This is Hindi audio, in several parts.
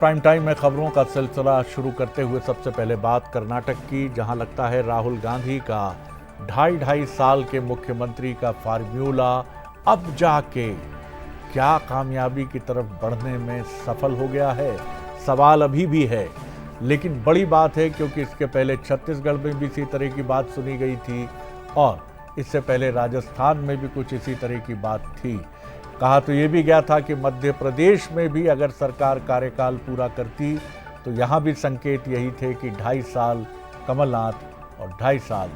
प्राइम टाइम में खबरों का सिलसिला शुरू करते हुए सबसे पहले बात कर्नाटक की, जहां लगता है राहुल गांधी का ढाई साल के मुख्यमंत्री का फार्मूला अब जाके क्या कामयाबी की तरफ बढ़ने में सफल हो गया है। सवाल अभी भी है, लेकिन बड़ी बात है क्योंकि इसके पहले छत्तीसगढ़ में भी इसी तरह की बात सुनी गई थी और इससे पहले राजस्थान में भी कुछ इसी तरह की बात थी। कहा तो ये भी गया था कि मध्य प्रदेश में भी अगर सरकार कार्यकाल पूरा करती तो यहाँ भी संकेत यही थे कि 2.5 साल कमलनाथ और 2.5 साल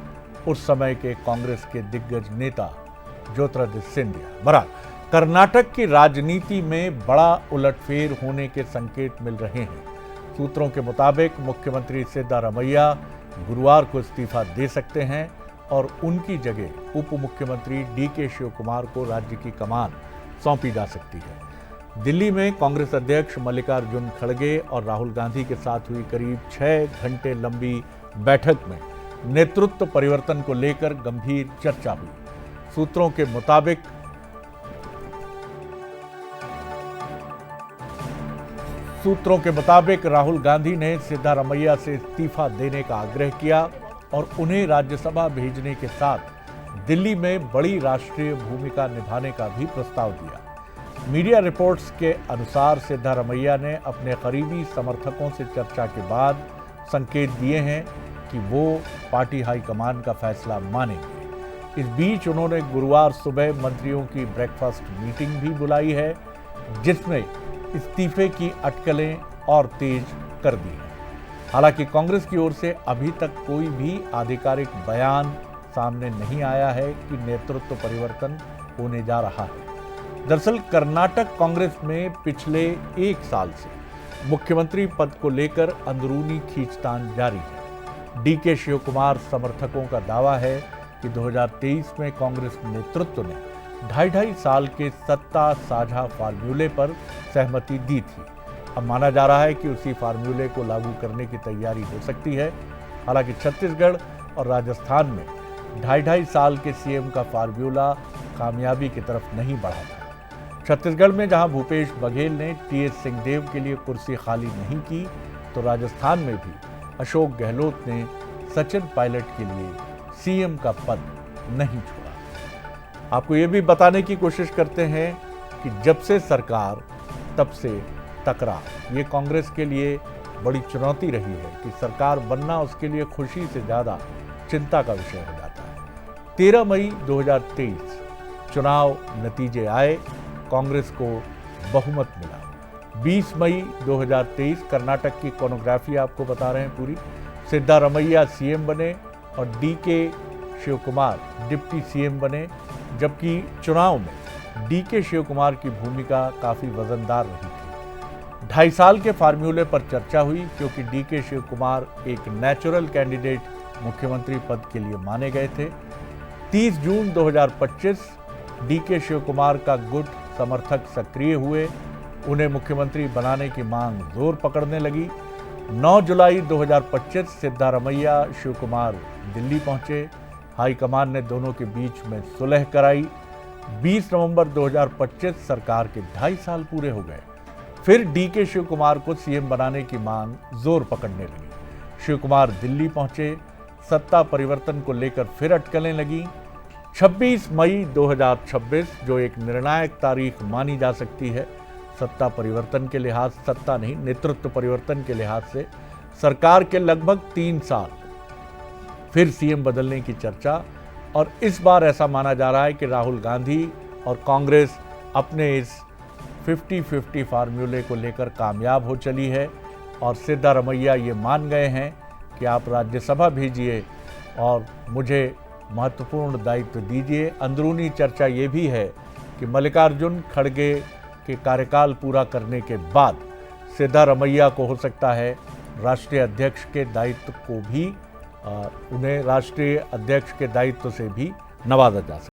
उस समय के कांग्रेस के दिग्गज नेता ज्योतिरादित्य सिंधिया। बहरहाल कर्नाटक की राजनीति में बड़ा उलटफेर होने के संकेत मिल रहे हैं। सूत्रों के मुताबिक मुख्यमंत्री सिद्धारमैया गुरुवार को इस्तीफा दे सकते हैं और उनकी जगह उप मुख्यमंत्री डीके शिवकुमार को राज्य की कमान सौंपी जा सकती है। दिल्ली में कांग्रेस अध्यक्ष मल्लिकार्जुन खड़गे और राहुल गांधी के साथ हुई करीब 6 घंटे लंबी बैठक में नेतृत्व परिवर्तन को लेकर गंभीर चर्चा हुई। सूत्रों के मुताबिक राहुल गांधी ने सिद्धारमैया से इस्तीफा देने का आग्रह किया और उन्हें राज्यसभा भेजने के साथ दिल्ली में बड़ी राष्ट्रीय भूमिका निभाने का भी प्रस्ताव दिया। मीडिया रिपोर्ट्स के अनुसार सिद्धारमैया ने अपने करीबी समर्थकों से चर्चा के बाद संकेत दिए हैं कि वो पार्टी हाईकमान का फैसला मानेंगे। इस बीच उन्होंने गुरुवार सुबह मंत्रियों की ब्रेकफास्ट मीटिंग भी बुलाई है, जिसमें इस्तीफे की अटकलें और तेज कर दी हैं। हालांकि कांग्रेस की ओर से अभी तक कोई भी आधिकारिक बयान सामने नहीं आया है कि नेतृत्व परिवर्तन होने जा रहा है। दरअसल कर्नाटक कांग्रेस में पिछले 1 साल से मुख्यमंत्री पद को लेकर अंदरूनी खींचतान जारी है। डीके शिवकुमार समर्थकों का दावा है कि 2023 में कांग्रेस नेतृत्व ने 2.5 साल के सत्ता साझा फार्मूले पर सहमति दी थी। अब माना जा रहा है कि उसी फार्मूले को लागू करने की तैयारी हो सकती है। हालांकि छत्तीसगढ़ और राजस्थान में 2.5 साल के सीएम का फार्मूला कामयाबी की तरफ नहीं बढ़ा था। छत्तीसगढ़ में जहां भूपेश बघेल ने टीएस सिंहदेव के लिए कुर्सी खाली नहीं की, तो राजस्थान में भी अशोक गहलोत ने सचिन पायलट के लिए सीएम का पद नहीं छोड़ा। आपको ये भी बताने की कोशिश करते हैं कि जब से सरकार तब से तकरार, ये कांग्रेस के लिए बड़ी चुनौती रही है कि सरकार बनना उसके लिए खुशी से ज़्यादा चिंता का विषय हो जाता है। 13 मई 2023 चुनाव नतीजे आए, कांग्रेस को बहुमत मिला। 20 मई 2023 कर्नाटक की कोरियोग्राफी आपको बता रहे हैं पूरी। सिद्धारमैया सीएम बने और डीके शिवकुमार डिप्टी सीएम बने, जबकि चुनाव में डीके शिवकुमार की भूमिका काफ़ी वजनदार रही थी। 2.5 साल के फार्मूले पर चर्चा हुई क्योंकि डीके शिवकुमार एक नेचुरल कैंडिडेट मुख्यमंत्री पद के लिए माने गए थे। 30 जून 2025 डीके शिवकुमार का गुट समर्थक सक्रिय हुए, उन्हें मुख्यमंत्री बनाने की मांग जोर पकड़ने लगी। 9 जुलाई 2025 सिद्धारमैया शिवकुमार दिल्ली पहुंचे। हाईकमान ने दोनों के बीच में सुलह कराई। 20 नवंबर 2025 सरकार के 2.5 साल पूरे हो गए। फिर डीके शिवकुमार को सीएम बनाने की मांग जोर पकड़ने लगी। शिवकुमार दिल्ली पहुंचे। सत्ता परिवर्तन को लेकर फिर अटकलें लगी। 26 मई 2026 जो एक निर्णायक तारीख मानी जा सकती है सत्ता परिवर्तन के लिहाज, सत्ता नहीं नेतृत्व परिवर्तन के लिहाज से, सरकार के लगभग 3 साल फिर सीएम बदलने की चर्चा। और इस बार ऐसा माना जा रहा है कि राहुल गांधी और कांग्रेस अपने इस 50-50 फार्मूले को लेकर कामयाब हो चली है और सिद्धारमैया ये मान गए हैं कि आप राज्यसभा भेजिए और मुझे महत्वपूर्ण दायित्व दीजिए। अंदरूनी चर्चा ये भी है कि मल्लिकार्जुन खड़गे के कार्यकाल पूरा करने के बाद सिद्धारमैया को हो सकता है राष्ट्रीय अध्यक्ष के दायित्व को भी उन्हें राष्ट्रीय अध्यक्ष के दायित्व से भी नवाजा जा सकता है।